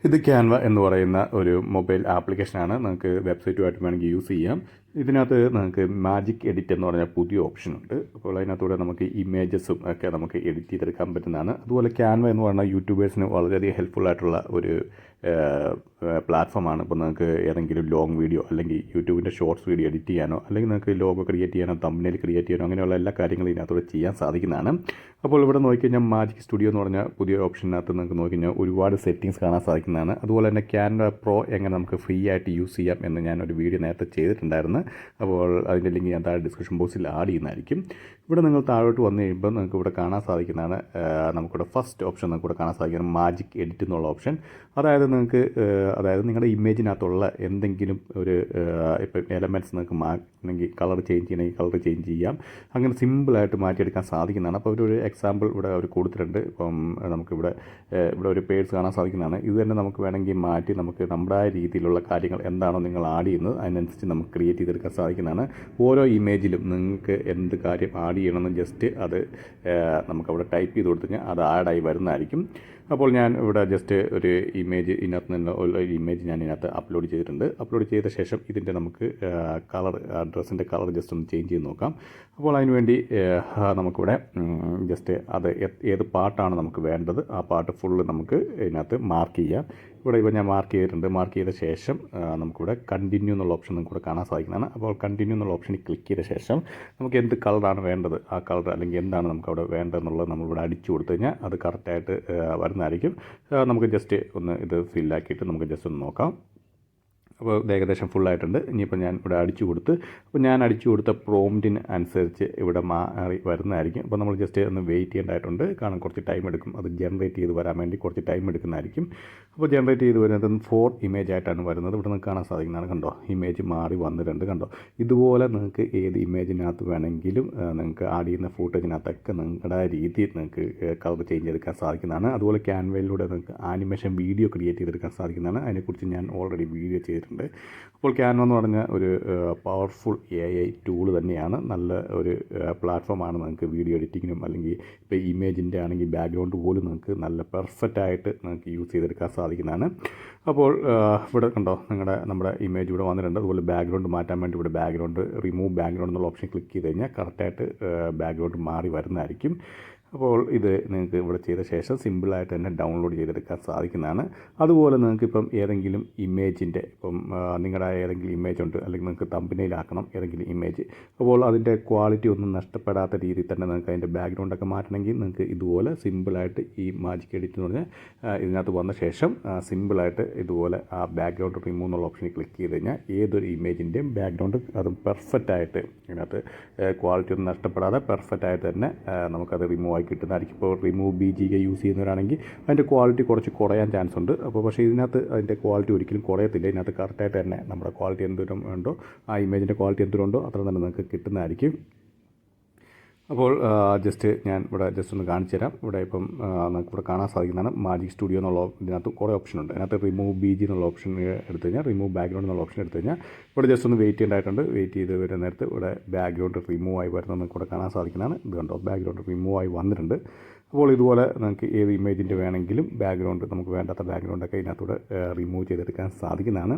ഇത് ക്യാൻവ എന്ന് പറയുന്ന ഒരു മൊബൈൽ ആപ്ലിക്കേഷനാണ്. നിങ്ങൾക്ക് വെബ്സൈറ്റുമായിട്ട് വേണമെങ്കിൽ യൂസ് ചെയ്യാം. ഇതിനകത്ത് നിങ്ങൾക്ക് മാജിക് എഡിറ്റ് എന്ന് പറഞ്ഞ പുതിയ ഓപ്ഷൻ ഉണ്ട്. അപ്പോൾ അതിനകത്തൂടെ നമുക്ക് ഇമേജസും ഒക്കെ നമുക്ക് എഡിറ്റ് ചെയ്തെടുക്കാൻ പറ്റുന്നതാണ്. അതുപോലെ ക്യാൻവ എന്ന് പറഞ്ഞാൽ യൂട്യൂബേഴ്സിന് വളരെയധികം ഹെൽപ്ഫുൾ ആയിട്ടുള്ള ഒരു പ്ലാറ്റ്ഫോമാണ്. ഇപ്പോൾ നിങ്ങൾക്ക് ഏതെങ്കിലും ലോങ് വീഡിയോ അല്ലെങ്കിൽ യൂട്യൂബിൻ്റെ ഷോർട്സ് വീഡിയോ എഡിറ്റ് ചെയ്യാനോ അല്ലെങ്കിൽ നിങ്ങൾക്ക് ലോഗോ ക്രിയേറ്റ് ചെയ്യാനോ തമ്പനെയിൽ ക്രിയേറ്റ് ചെയ്യാനോ അങ്ങനെയുള്ള എല്ലാ കാര്യങ്ങളും ഇതിനകത്തൂടെ ചെയ്യാൻ സാധിക്കുന്നതാണ്. അപ്പോൾ ഇവിടെ നോക്കിക്കഴിഞ്ഞാൽ മാജിക് സ്റ്റുഡിയോ എന്ന് പറഞ്ഞ പുതിയ ഓപ്ഷനകത്ത് നിങ്ങൾക്ക് നോക്കിക്കഴിഞ്ഞാൽ ഒരുപാട് സെറ്റിങ്സ് കാണാൻ സാധിക്കുന്നതാണ്. അതുപോലെ തന്നെ ക്യാൻവ പ്രോ എങ്ങനെ നമുക്ക് ഫ്രീ ആയിട്ട് യൂസ് ചെയ്യാം എന്ന് ഞാനൊരു വീഡിയോ നേരത്തെ ചെയ്തിട്ടുണ്ടായിരുന്നു. അപ്പോൾ അതിൻ്റെ ലിങ്ക് ഞാൻ താഴെ ഡിസ്ക്രിപ്ഷൻ ബോക്സിൽ ആഡ് ചെയ്യുന്നതായിരിക്കും. ഇവിടെ നിങ്ങൾ താഴോട്ട് വന്നു കഴിയുമ്പോൾ നിങ്ങൾക്ക് ഇവിടെ കാണാൻ സാധിക്കുന്നതാണ്, നമുക്കിവിടെ ഫസ്റ്റ് ഓപ്ഷൻ നമുക്കിവിടെ കാണാൻ സാധിക്കുന്നത് മാജിക് എഡിറ്റ് എന്നുള്ള ഓപ്ഷൻ. അതായത് നിങ്ങൾക്ക് നിങ്ങളുടെ ഇമേജിനകത്തുള്ള എന്തെങ്കിലും ഒരു ഇപ്പം എലമെൻറ്റ്സ് നിങ്ങൾക്ക് മാറ്റണമെങ്കിൽ കളർ ചേഞ്ച് ചെയ്യണമെങ്കിൽ കളർ ചേഞ്ച് ചെയ്യാം. അങ്ങനെ സിമ്പിളായിട്ട് മാറ്റിയെടുക്കാൻ സാധിക്കുന്നതാണ്. അപ്പോൾ ഒരു എക്സാമ്പിൾ ഇവിടെ അവർ കൊടുത്തിട്ടുണ്ട്. ഇപ്പം നമുക്കിവിടെ ഒരു പേഴ്സ് കാണാൻ സാധിക്കുന്നതാണ്. ഇത് തന്നെ നമുക്ക് വേണമെങ്കിൽ മാറ്റി നമുക്ക് നമ്മുടെ രീതിയിലുള്ള കാര്യങ്ങൾ എന്താണോ നിങ്ങൾ ആഡ് ചെയ്യുന്നത് അതിനനുസരിച്ച് നമുക്ക് ക്രിയേറ്റ് ചെയ്തെടുക്കാൻ സാധിക്കുന്നതാണ്. ഓരോ ഇമേജിലും നിങ്ങൾക്ക് എന്ത് കാര്യം ആഡ് ചെയ്യണമെന്ന് ജസ്റ്റ് അത് നമുക്കവിടെ ടൈപ്പ് ചെയ്ത് കൊടുത്തു കഴിഞ്ഞാൽ അത് ആഡായി വരുന്നതായിരിക്കും. അപ്പോൾ ഞാൻ ഇവിടെ ജസ്റ്റ് ഒരു ഇമേജ് ഇതിനകത്ത് നിന്ന് ഒരു ഇമേജ് ഞാൻ ഇതിനകത്ത് അപ്ലോഡ് ചെയ്തിട്ടുണ്ട്. അപ്ലോഡ് ചെയ്ത ശേഷം ഇതിൻ്റെ നമുക്ക് കളർ ഡ്രസ്സിൻ്റെ കളർ ജസ്റ്റ് ഒന്ന് ചേഞ്ച് ചെയ്ത് നോക്കാം. അപ്പോൾ അതിനുവേണ്ടി നമുക്കിവിടെ ജസ്റ്റ് അത് ഏത് പാട്ടാണ് നമുക്ക് വേണ്ടത് ആ പാട്ട് ഫുള്ള് നമുക്ക് ഇതിനകത്ത് മാർക്ക് ചെയ്യാം. ഇവിടെ ഇപ്പോൾ ഞാൻ മാർക്ക് ചെയ്തിട്ടുണ്ട്. മാർക്ക് ചെയ്ത ശേഷം നമുക്കിവിടെ കണ്ടിന്യൂ എന്നുള്ള ഓപ്ഷൻ നമുക്കിവിടെ കാണാൻ സാധിക്കുന്നതാണ്. അപ്പോൾ കണ്ടിന്യൂ എന്നുള്ള ഓപ്ഷനിൽ ക്ലിക്ക് ചെയ്ത ശേഷം നമുക്ക് എന്ത് കളറാണ് വേണ്ടത് ആ കളർ അല്ലെങ്കിൽ എന്താണ് നമുക്കവിടെ വേണ്ടതെന്നുള്ളത് നമ്മളിവിടെ അടിച്ചു കൊടുത്തു കഴിഞ്ഞാൽ അത് കറക്റ്റായിട്ട് വരുന്നതായിരിക്കും. നമുക്ക് ജസ്റ്റ് ഒന്ന് ഇത് ഫില്ലാക്കിയിട്ട് നമുക്ക് ജസ്റ്റ് ഒന്ന് നോക്കാം. അപ്പോൾ ഇത് ഏകദേശം ഫുള്ളായിട്ടുണ്ട്. ഇനിയിപ്പോൾ ഞാൻ ഇവിടെ അടിച്ചു കൊടുത്ത് അപ്പോൾ ഞാൻ അടിച്ചു കൊടുത്ത പ്രോംപ്റ്റിന് അനുസരിച്ച് ഇവിടെ മാറി വരുന്നതായിരിക്കും. അപ്പോൾ നമ്മൾ ജസ്റ്റ് ഒന്ന് വെയിറ്റ് ചെയ്യേണ്ടതായിട്ടുണ്ട്. കാരണം കുറച്ച് ടൈം എടുക്കും. അത് ജനറേറ്റ് ചെയ്ത് വരാൻ വേണ്ടി കുറച്ച് ടൈം എടുക്കുന്നതായിരിക്കും. അപ്പോൾ ജനറേറ്റ് ചെയ്ത് വരുന്നത് 4 ഇമേജ് ആയിട്ടാണ് വരുന്നത്. ഇവിടെ നിങ്ങൾക്ക് കാണാൻ സാധിക്കുന്നതാണ്. കണ്ടോ, ഇമേജ് മാറി വന്നിട്ടുണ്ട്. കണ്ടോ, ഇതുപോലെ നിങ്ങൾക്ക് ഏത് ഇമേജിനകത്ത് വേണമെങ്കിലും നിങ്ങൾക്ക് ആഡ് ചെയ്യുന്ന ഫൂട്ടേജിനകത്തൊക്കെ നിങ്ങളുടെ രീതിയിൽ നിങ്ങൾക്ക് കളർ ചേഞ്ച് ചെയ്തെടുക്കാൻ സാധിക്കുന്നതാണ്. അതുപോലെ ക്യാൻവയിലൂടെ നിങ്ങൾക്ക് ആനിമേഷൻ വീഡിയോ ക്രിയേറ്റ് ചെയ്തെടുക്കാൻ സാധിക്കുന്നതാണ്. അതിനെക്കുറിച്ച് ഞാൻ ഓൾറെഡി വീഡിയോ ചെയ്തിട്ടുണ്ട്. അപ്പോൾ ക്യാൻവ എന്ന് പറഞ്ഞ ഒരു പവർഫുൾ AI ടൂൾ തന്നെയാണ്. നല്ല ഒരു പ്ലാറ്റ്ഫോമാണ്. നിങ്ങൾക്ക് വീഡിയോ എഡിറ്റിങ്ങിനും അല്ലെങ്കിൽ ഇപ്പോൾ ഇമേജിൻ്റെ ആണെങ്കിൽ ബാക്ക്ഗ്രൗണ്ട് പോലും നിങ്ങൾക്ക് നല്ല പെർഫെക്റ്റായിട്ട് നിങ്ങൾക്ക് യൂസ് ചെയ്തെടുക്കാൻ സാധിക്കുന്നതാണ്. അപ്പോൾ ഇവിടെ കണ്ടോ നമ്മുടെ ഇമേജ് ഇവിടെ വന്നിട്ടുണ്ട്. അതുപോലെ ബാക്ക്ഗ്രൗണ്ട് മാറ്റാൻ വേണ്ടി ഇവിടെ റിമൂവ് ബാക്ക്ഗ്രൗണ്ട് എന്നുള്ള ഓപ്ഷൻ ക്ലിക്ക് ചെയ്ത് കഴിഞ്ഞാൽ കറക്റ്റായിട്ട് ബാക്ക്ഗ്രൗണ്ട് മാറി വരുന്നതായിരിക്കും. അപ്പോൾ ഇത് നിങ്ങൾക്ക് ഇവിടെ ചെയ്ത ശേഷം സിമ്പിളായിട്ട് തന്നെ ഡൗൺലോഡ് ചെയ്തെടുക്കാൻ സാധിക്കുന്നതാണ്. അതുപോലെ നിങ്ങൾക്ക് ഇപ്പം ഏതെങ്കിലും ഇമേജിൻ്റെ നിങ്ങളുടെ ഏതെങ്കിലും ഇമേജ് ഉണ്ട് അല്ലെങ്കിൽ നിങ്ങൾക്ക് തമ്പനെയിലാക്കണം ഏതെങ്കിലും ഇമേജ്. അപ്പോൾ അതിൻ്റെ ക്വാളിറ്റി ഒന്നും നഷ്ടപ്പെടാത്ത രീതിയിൽ തന്നെ നിങ്ങൾക്ക് അതിൻ്റെ ബാക്ക്ഗ്രൗണ്ടൊക്കെ മാറ്റണമെങ്കിൽ നിങ്ങൾക്ക് ഇതുപോലെ സിമ്പിളായിട്ട് ഈ മാജിക് എഡിറ്റ് എന്ന് പറഞ്ഞാൽ ഇതിനകത്ത് വന്ന ശേഷം സിമ്പിളായിട്ട് ഇതുപോലെ ആ ബാക്ക്ഗ്രൗണ്ട് റിമൂവ് എന്നുള്ള ഓപ്ഷനിൽ ക്ലിക്ക് ചെയ്ത് കഴിഞ്ഞാൽ ഏതൊരു ഇമേജിൻ്റെയും ബാക്ക്ഗ്രൗണ്ട് അത് പെർഫെക്റ്റായിട്ട് ഇതിനകത്ത് ക്വാളിറ്റി ഒന്നും നഷ്ടപ്പെടാതെ പെർഫെക്റ്റായിട്ട് തന്നെ നമുക്കത് റിമൂവ് കിട്ടുന്നതായിരിക്കും. ഇപ്പോൾ റിമൂവ് BGK യൂസ് ചെയ്യുന്നവരാണെങ്കിൽ അതിൻ്റെ ക്വാളിറ്റി കുറച്ച് കുറയാൻ ചാൻസ് ഉണ്ട്. അപ്പോൾ പക്ഷേ ഇതിനകത്ത് അതിൻ്റെ ക്വാളിറ്റി ഒരിക്കലും കുറയത്തില്ല. ഇതിനകത്ത് കറക്റ്റായിട്ട് തന്നെ നമ്മുടെ ക്വാളിറ്റി എന്തോരം ഉണ്ടോ ആ ഇമേജിൻ്റെ ക്വാളിറ്റി എന്തോരം ഉണ്ടോ അത്ര തന്നെ നിങ്ങൾക്ക് കിട്ടുന്നതായിരിക്കും. അപ്പോൾ ജസ്റ്റ് ഞാൻ ഇവിടെ ജസ്റ്റ് ഒന്ന് കാണിച്ചു തരാം. ഇവിടെ ഇപ്പം നമുക്കിവിടെ കാണാൻ സാധിക്കുന്നതാണ് മാജിക് സ്റ്റുഡിയോ എന്നുള്ള ഇതിനകത്ത് കുറേ ഓപ്ഷൻ ഉണ്ട്. അതിനകത്ത് റിമൂവ് BG എന്നുള്ള ഓപ്ഷൻ എടുത്തു കഴിഞ്ഞാൽ റിമൂവ് ബാക്ക്ഗ്രൗണ്ട് എന്നുള്ള ഓപ്ഷൻ എടുത്തു കഴിഞ്ഞാൽ ഇവിടെ ജസ്റ്റ് ഒന്ന് വെയിറ്റ് ചെയ്യേണ്ടതായിട്ടുണ്ട്. വെയിറ്റ് ചെയ്ത് വരുന്ന നേരത്ത് ഇവിടെ ബാക്ക്ഗ്രൗണ്ട് റിമൂവ് ആയി വരുന്നത് നമുക്ക് ഇവിടെ കാണാൻ സാധിക്കുന്നതാണ്. ഇത് കണ്ടോ, ബാക്ക്ഗ്രൗണ്ട് റിമൂവ് ആയി വന്നിട്ടുണ്ട്. അപ്പോൾ ഇതുപോലെ നമുക്ക് ഏത് ഇമേജിൻ്റെ വേണമെങ്കിലും ബാക്ക്ഗ്രൗണ്ട് നമുക്ക് വേണ്ടാത്ത ബാക്ക്ഗ്രൗണ്ടൊക്കെ ഇതിനകത്തൂടെ റിമൂവ് ചെയ്തെടുക്കാൻ സാധിക്കുന്നതാണ്.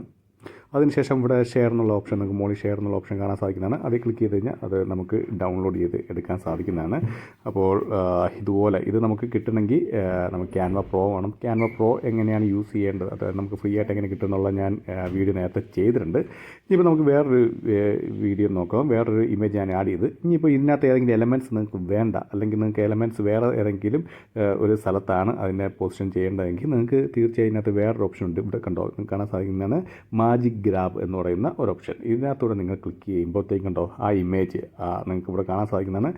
അതിനുശേഷം ഇവിടെ ഷെയർ എന്നുള്ള ഓപ്ഷൻ നമുക്ക് മോളിൽ ഷെയർ എന്നുള്ള ഓപ്ഷൻ കാണാൻ സാധിക്കുന്നതാണ്. അതിൽ ക്ലിക്ക് ചെയ്ത് കഴിഞ്ഞാൽ അത് നമുക്ക് ഡൗൺലോഡ് ചെയ്ത് എടുക്കാൻ സാധിക്കുന്നതാണ്. അപ്പോൾ ഇതുപോലെ ഇത് നമുക്ക് കിട്ടണമെങ്കിൽ നമുക്ക് ക്യാൻവ പ്രോ വേണം. ക്യാൻവ പ്രോ എങ്ങനെയാണ് യൂസ് ചെയ്യേണ്ടത്, അത് നമുക്ക് ഫ്രീ ആയിട്ട് എങ്ങനെ കിട്ടുമെന്നുള്ള ഞാൻ വീഡിയോ നേരത്തെ ചെയ്തിട്ടുണ്ട്. ഇനിയിപ്പോൾ നമുക്ക് വേറൊരു വീഡിയോ നോക്കാം. വേറൊരു ഇമേജ് ഞാൻ ആഡ് ചെയ്ത് ഇനിയിപ്പോൾ ഇതിനകത്ത് ഏതെങ്കിലും എലമെൻറ്റ്സ് നിങ്ങൾക്ക് വേണ്ട അല്ലെങ്കിൽ നിങ്ങൾക്ക് എലമെൻറ്റ്സ് വേറെ ഏതെങ്കിലും ഒരു സ്ഥലത്താണ് അതിനെ പൊസിഷൻ ചെയ്യേണ്ടതെങ്കിൽ നിങ്ങൾക്ക് തീർച്ചയായും ഇതിനകത്ത് വേറൊരു ഓപ്ഷൻ ഉണ്ട്. ഇവിടെ കണ്ടോ, നിങ്ങൾക്ക് കാണാൻ സാധിക്കുന്നതാണ് മാജിക് ഗ്രാബ് എന്ന് പറയുന്ന ഒരു ഓപ്ഷൻ. ഇതിനകത്തൂടെ നിങ്ങൾ ക്ലിക്ക് ചെയ്യുമ്പോഴത്തേക്കും കണ്ടോ ആ ഇമേജ് നിങ്ങൾക്ക് ഇവിടെ കാണാൻ സാധിക്കുന്നതാണ്.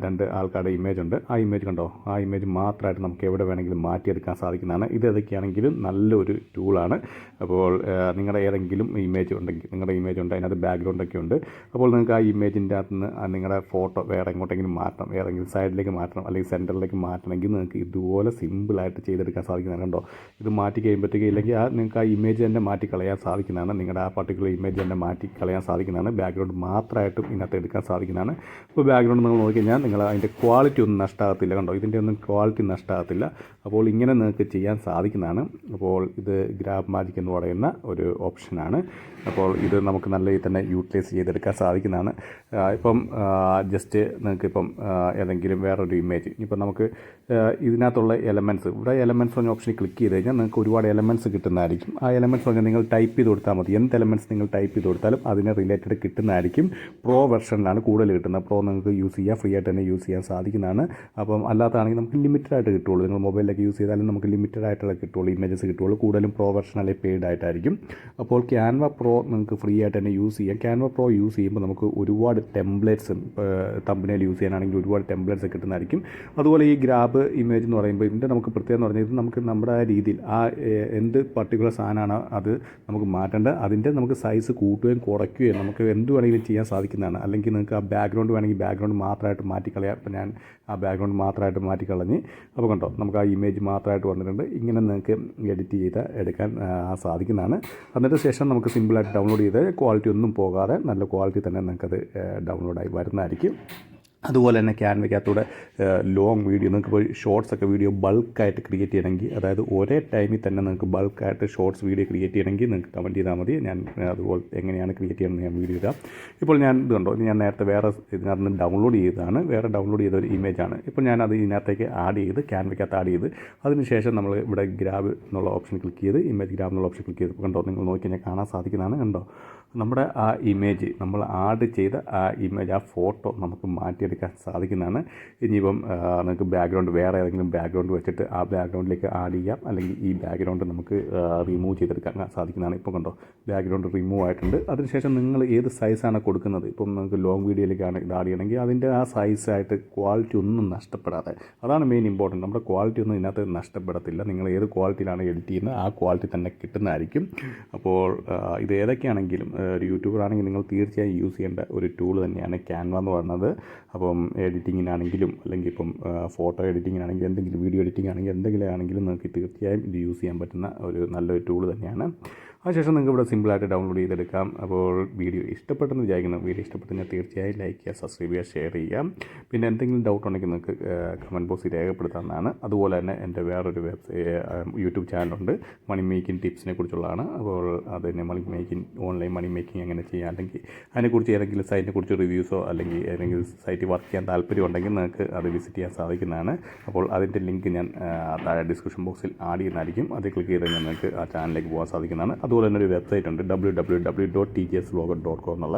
2 ആൾക്കാരുടെ ഇമേജ് ഉണ്ട്. ആ ഇമേജ് കണ്ടോ, ആ ഇമേജ് മാത്രമായിട്ട് നമുക്ക് എവിടെ വേണമെങ്കിലും മാറ്റിയെടുക്കാൻ സാധിക്കുന്നതാണ്. ഇത് ഏതൊക്കെയാണെങ്കിലും നല്ലൊരു ടൂളാണ്. അപ്പോൾ നിങ്ങളുടെ ഏതെങ്കിലും ഇമേജ് ഉണ്ടെങ്കിൽ നിങ്ങളുടെ ഇമേജ് ഉണ്ട് അതിനകത്ത് ബാക്ക്ഗ്രൗണ്ടൊക്കെ ഉണ്ട്. അപ്പോൾ നിങ്ങൾക്ക് ആ ഇമേജിൻ്റെ അകത്ത് നിന്ന് നിങ്ങളുടെ ഫോട്ടോ വേറെ എങ്ങോട്ടെങ്കിലും മാറ്റണം, ഏതെങ്കിലും സൈഡിലേക്ക് മാറ്റണം അല്ലെങ്കിൽ സെൻറ്ററിലേക്ക് മാറ്റണമെങ്കിൽ നിങ്ങൾക്ക് ഇതുപോലെ സിമ്പിളായിട്ട് ചെയ്തെടുക്കാൻ സാധിക്കുന്നതാണ്. കണ്ടോ, ഇത് മാറ്റി കഴിയുമ്പോഴത്തേക്കും ഇല്ലെങ്കിൽ നിങ്ങൾക്ക് ആ ഇമേജ് തന്നെ മാറ്റി കളയാൻ സാധിക്കും. സാധിക്കുന്നതാണ്. നിങ്ങളുടെ ആ പർട്ടിക്കുലർ ഇമേജ് തന്നെ മാറ്റി കളയാൻ സാധിക്കുന്നതാണ്. ബാക്ക്ഗ്രൗണ്ട് മാത്രമായിട്ടും ഇതിനകത്ത് എടുക്കാൻ സാധിക്കുന്നതാണ്. ഇപ്പോൾ ബാക്ക്ഗ്രൗണ്ട് നിങ്ങൾ നോക്കിക്കഴിഞ്ഞാൽ നിങ്ങൾ അതിൻ്റെ ക്വാളിറ്റി ഒന്നും നഷ്ടമാകത്തില്ല. കണ്ടോ, ഇതിൻ്റെ ഒന്നും ക്വാളിറ്റി നഷ്ടമാകത്തില്ല. അപ്പോൾ ഇങ്ങനെ നിങ്ങൾക്ക് ചെയ്യാൻ സാധിക്കുന്നതാണ്. അപ്പോൾ ഇത് ഗ്രാബ് മാജിക് എന്ന് പറയുന്ന ഒരു ഓപ്ഷനാണ്. അപ്പോൾ ഇത് നമുക്ക് നല്ല രീതിയിൽ തന്നെ യൂട്ടിലൈസ് ചെയ്തെടുക്കാൻ സാധിക്കുന്നതാണ്. ഇപ്പം ജസ്റ്റ് നിങ്ങൾക്കിപ്പം ഏതെങ്കിലും വേറൊരു ഇമേജ്, ഇപ്പം നമുക്ക് ഇതിനകത്തുള്ള എലമെൻറ്റ്സ്, ഇവിടെ എലമെൻറ്റ്സ് പറഞ്ഞ ഓപ്ഷനിൽ ക്ലിക്ക് ചെയ്ത് കഴിഞ്ഞാൽ നിങ്ങൾക്ക് ഒരുപാട് എലമെൻറ്റ്സ് കിട്ടുന്നതായിരിക്കും. ആ എലമെൻറ്റ്സ് പറഞ്ഞാൽ നിങ്ങൾ ടൈപ്പ് ചെയ്ത് കൊടുത്താൽ മതി. എന്ത് എലമെൻറ്റ്സ് നിങ്ങൾ ടൈപ്പ് ചെയ്ത് കൊടുത്താലും അതിന് റിലേറ്റഡ് കിട്ടുന്നതായിരിക്കും. പ്രോ വെർഷനിലാണ് കൂടുതൽ കിട്ടുന്നത്. പ്രോ നിങ്ങൾക്ക് യൂസ് ചെയ്യാം, ഫ്രീ ആയിട്ട് തന്നെ യൂസ് ചെയ്യാൻ സാധിക്കുന്നതാണ്. അപ്പം അല്ലാത്തതാണെങ്കിൽ നമുക്ക് ലിമിറ്റഡ് ആയിട്ട് കിട്ടുള്ളൂ. നിങ്ങൾ മൊബൈലിലൊക്കെ യൂസ് ചെയ്താലും നമുക്ക് ലിമിറ്റഡ് ആയിട്ടുള്ള കിട്ടുള്ളൂ, ഇമേജസ് കിട്ടുള്ളൂ. കൂടുതലും പ്രോ വെർഷൻ അല്ലെങ്കിൽ പെയ്ഡ് ആയിട്ടായിരിക്കും. അപ്പോൾ ക്യാൻവ പ്രോ നിങ്ങൾക്ക് ഫ്രീ ആയിട്ട് തന്നെ യൂസ് ചെയ്യാം. ക്യാൻവ പ്രോ യൂസ് ചെയ്യുമ്പോൾ നമുക്ക് ഒരുപാട് ടെംപ്ലേറ്റ്സ്, തമ്പനയിൽ യൂസ് ചെയ്യാനാണെങ്കിൽ ഒരുപാട് ടെംപ്ലേറ്റ്സ് കിട്ടുന്നതായിരിക്കും. അതുപോലെ ഈ ഗ്രാബ് ഇമേജ് എന്ന് പറയുമ്പോൾ ഇതിൻ്റെ നമുക്ക് പ്രത്യേകം എന്ന് പറഞ്ഞാൽ ഇത് നമുക്ക് നമ്മുടെ ആ രീതിയിൽ എന്ത് പർട്ടിക്കുലർ സാധനമാണ് അത് നമുക്ക് മാറ്റേണ്ടത്, അതിൻ്റെ നമുക്ക് സൈസ് കൂട്ടുകയും കുറയ്ക്കുകയും നമുക്ക് എന്ത് വേണമെങ്കിലും ചെയ്യാൻ സാധിക്കുന്നതാണ്. അല്ലെങ്കിൽ നിങ്ങൾക്ക് ആ ബാക്ക്ഗ്രൗണ്ട് വേണമെങ്കിൽ ബാക്ക്ഗ്രൗണ്ട് മാത്രമായിട്ട് മാറ്റിക്കളയാം. അപ്പോൾ ഞാൻ ആ ബാക്ക്ഗ്രൗണ്ട് മാത്രമായിട്ട് മാറ്റിക്കളഞ്ഞ്, അപ്പോൾ കണ്ടോ നമുക്ക് ആ ഇമേജ് മാത്രമായിട്ട് വന്നിട്ടുണ്ട്. ഇങ്ങനെ നിങ്ങൾക്ക് എഡിറ്റ് ചെയ്ത് എടുക്കാൻ സാധിക്കുന്നതാണ്. എന്നിട്ട് ശേഷം നമുക്ക് സിമ്പിളായിട്ട് ഡൗൺലോഡ് ചെയ്ത് ക്വാളിറ്റി ഒന്നും പോകാതെ നല്ല ക്വാളിറ്റി തന്നെ നിങ്ങൾക്കത് ഡൗൺലോഡായി വരുന്നതായിരിക്കും. അതുപോലെ തന്നെ ക്യാൻവയ്ക്കകത്തൂടെ ലോങ് വീഡിയോ, നിങ്ങൾക്ക് ഇപ്പോൾ ഷോർട്സൊക്കെ വീഡിയോ ബൾക്കായിട്ട് ക്രിയേറ്റ് ചെയ്യണമെങ്കിൽ, അതായത് ഒരേ ടൈമിൽ തന്നെ നിങ്ങൾക്ക് ബൾക്കായിട്ട് ഷോർട്സ് വീഡിയോ ക്രിയേറ്റ് ചെയ്യണമെങ്കിൽ നിങ്ങൾക്ക് കമൻറ്റ് ചെയ്താൽ മതി. ഞാൻ അതുപോലെ എങ്ങനെയാണ് ക്രിയേറ്റ് ചെയ്യണമെന്ന് ഞാൻ വീഡിയോ ഇടാം. ഇപ്പോൾ ഞാൻ ഇത് കണ്ടോ, ഞാൻ നേരത്തെ വേറെ ഇതിനകത്ത് നിന്ന് ഡൗൺലോഡ് ചെയ്തതാണ്, വേറെ ഡൗൺലോഡ് ചെയ്ത ഒരു ഇമേജാണ്. ഇപ്പോൾ ഞാനത് ഇതിനകത്തേക്ക് ആഡ് ചെയ്ത് ക്യാൻവയ്ക്കകത്ത് ആഡ് ചെയ്ത് അതിനുശേഷം നമ്മൾ ഇവിടെ ഗ്രാബ് എന്നുള്ള ഓപ്ഷൻ ക്ലിക്ക് ചെയ്ത് ഇമേജ് ഗ്രാബ് എന്നുള്ള ഓപ്ഷൻ ക്ലിക്ക് ചെയ്ത് കണ്ടോ, നിങ്ങൾ നോക്കി കഴിഞ്ഞാൽ കാണാൻ സാധിക്കുന്നതാണ്. കണ്ടോ, നമ്മുടെ ആ ഇമേജ്, നമ്മൾ ആഡ് ചെയ്ത ആ ഇമേജ്, ആ ഫോട്ടോ നമുക്ക് മാറ്റിയെടുക്കാൻ സാധിക്കുന്നതാണ്. ഇനിയിപ്പം നിങ്ങൾക്ക് ബാക്ക്ഗ്രൗണ്ട് വേറെ ഏതെങ്കിലും ബാക്ക്ഗ്രൗണ്ട് വെച്ചിട്ട് ആ ബാക്ക്ഗ്രൗണ്ടിലേക്ക് ആഡ് ചെയ്യാം, അല്ലെങ്കിൽ ഈ ബാക്ക്ഗ്രൗണ്ട് നമുക്ക് റിമൂവ് ചെയ്തെടുക്കാൻ സാധിക്കുന്നതാണ്. ഇപ്പോൾ കണ്ടോ, ബാക്ക്ഗ്രൗണ്ട് റിമൂവ് ആയിട്ടുണ്ട്. അതിനുശേഷം നിങ്ങൾ ഏത് സൈസാണ് കൊടുക്കുന്നത്, ഇപ്പം നിങ്ങൾക്ക് ലോങ് വീഡിയോയിലേക്കാണ് ഇത് ആഡ് ചെയ്യണമെങ്കിൽ അതിൻ്റെ ആ സൈസായിട്ട് ക്വാളിറ്റി ഒന്നും നഷ്ടപ്പെടാതെ, അതാണ് മെയിൻ ഇമ്പോർട്ടൻറ്റ്. നമ്മുടെ ക്വാളിറ്റി ഒന്നും ഇതിനകത്ത് നഷ്ടപ്പെടത്തില്ല. നിങ്ങൾ ഏത് ക്വാളിറ്റിയിലാണ് എഡിറ്റ് ചെയ്യുന്നത് ആ ക്വാളിറ്റി തന്നെ കിട്ടുന്നതായിരിക്കും. അപ്പോൾ ഇത് ഏതൊക്കെയാണെങ്കിലും ഒരു യൂട്യൂബർ ആണെങ്കിൽ നിങ്ങൾ തീർച്ചയായും യൂസ് ചെയ്യേണ്ട ഒരു ടൂൾ തന്നെയാണ് ക്യാൻവ എന്ന് പറയുന്നത്. അപ്പം എഡിറ്റിങ്ങിനാണെങ്കിലും അല്ലെങ്കിൽ ഇപ്പം ഫോട്ടോ എഡിറ്റിങ്ങിനാണെങ്കിലും എന്തെങ്കിലും വീഡിയോ എഡിറ്റിംഗ് ആണെങ്കിൽ എന്തെങ്കിലും ആണെങ്കിലും നിങ്ങൾക്ക് തീർച്ചയായും ഇത് യൂസ് ചെയ്യാൻ പറ്റുന്ന ഒരു നല്ലൊരു ടൂൾ തന്നെയാണ്. അതിനുശേഷം നിങ്ങൾക്ക് ഇവിടെ സിമ്പിളായിട്ട് ഡൗൺലോഡ് ചെയ്തെടുക്കാം. അപ്പോൾ വീഡിയോ ഇഷ്ടപ്പെട്ടെന്ന് വിചാരിക്കുന്നു. വീഡിയോ ഇഷ്ടപ്പെട്ടെങ്കിൽ തീർച്ചയായും ലൈക്ക് ചെയ്യുക, സബ്സ്ക്രൈബ് ചെയ്യുക, ഷെയർ ചെയ്യാം. പിന്നെ എന്തെങ്കിലും ഡൗട്ട് ഉണ്ടെങ്കിൽ നിങ്ങൾക്ക് കമൻറ്റ് ബോക്സിൽ രേഖപ്പെടുത്താവുന്നതാണ്. അതുപോലെ തന്നെ എൻ്റെ വേറൊരു യൂട്യൂബ് ചാനലുണ്ട്, മണി മേക്കിംഗ് ടിപ്സിനെ കുറിച്ചുള്ളതാണ്. അപ്പോൾ അതിനെ money making, online money making എങ്ങനെ ചെയ്യാം, അല്ലെങ്കിൽ അതിനെക്കുറിച്ച് ഏതെങ്കിലും സൈറ്റിനെ കുറിച്ച് റിവ്യൂസോ അല്ലെങ്കിൽ ഏതെങ്കിലും സൈറ്റ് വർക്ക് ചെയ്യാൻ താല്പര്യം ഉണ്ടെങ്കിൽ നിങ്ങൾക്ക് അത് വിസിറ്റ് ചെയ്യാൻ സാധിക്കുന്നതാണ്. അപ്പോൾ അതിൻ്റെ ലിങ്ക് ഞാൻ താഴെ ഡിസ്ക്രിപ്ഷൻ ബോക്സിൽ ആഡ് ചെയ്യുന്നതായിരിക്കും. അത് ക്ലിക്ക് ചെയ്ത് കഴിഞ്ഞാൽ നിങ്ങൾക്ക് ആ ചാനലിലേക്ക് പോകാൻ സാധിക്കുന്നതാണ്. അതുപോലെ തന്നെ ഒരു വെബ്സൈറ്റ് ഉണ്ട്, www.tgsvlogger.com എന്നുള്ള.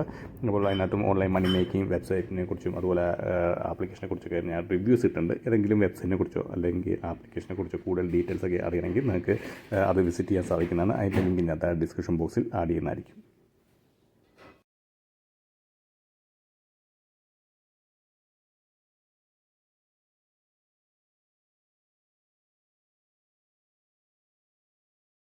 അപ്പോൾ അതിനകത്തും ഓൺലൈൻ മണി മേക്കിംഗ് വെബ്സൈറ്റിനെ കുറിച്ചും അതുപോലെ ആപ്ലിക്കേഷനെ കുറിച്ചൊക്കെ ഞാൻ റിവ്യൂസ് ഇട്ടുണ്ട്. ഏതെങ്കിലും വെബ്സൈറ്റിനെ കുറിച്ചോ അല്ലെങ്കിൽ ആപ്ലിക്കേഷനെ കുറിച്ചോ കൂടുതൽ ഡീറ്റെയിൽസ് ഒക്കെ അറിയണമെങ്കിൽ നിങ്ങൾക്ക് അത് വിസിറ്റ് ചെയ്യാൻ സാധിക്കുന്നതാണ്. അതിൻ്റെ ലിങ്ക് ഞാൻ ഡിസ്ക്രിപ്ഷൻ ബോക്സിൽ ആഡ് ചെയ്യുന്നതായിരിക്കും.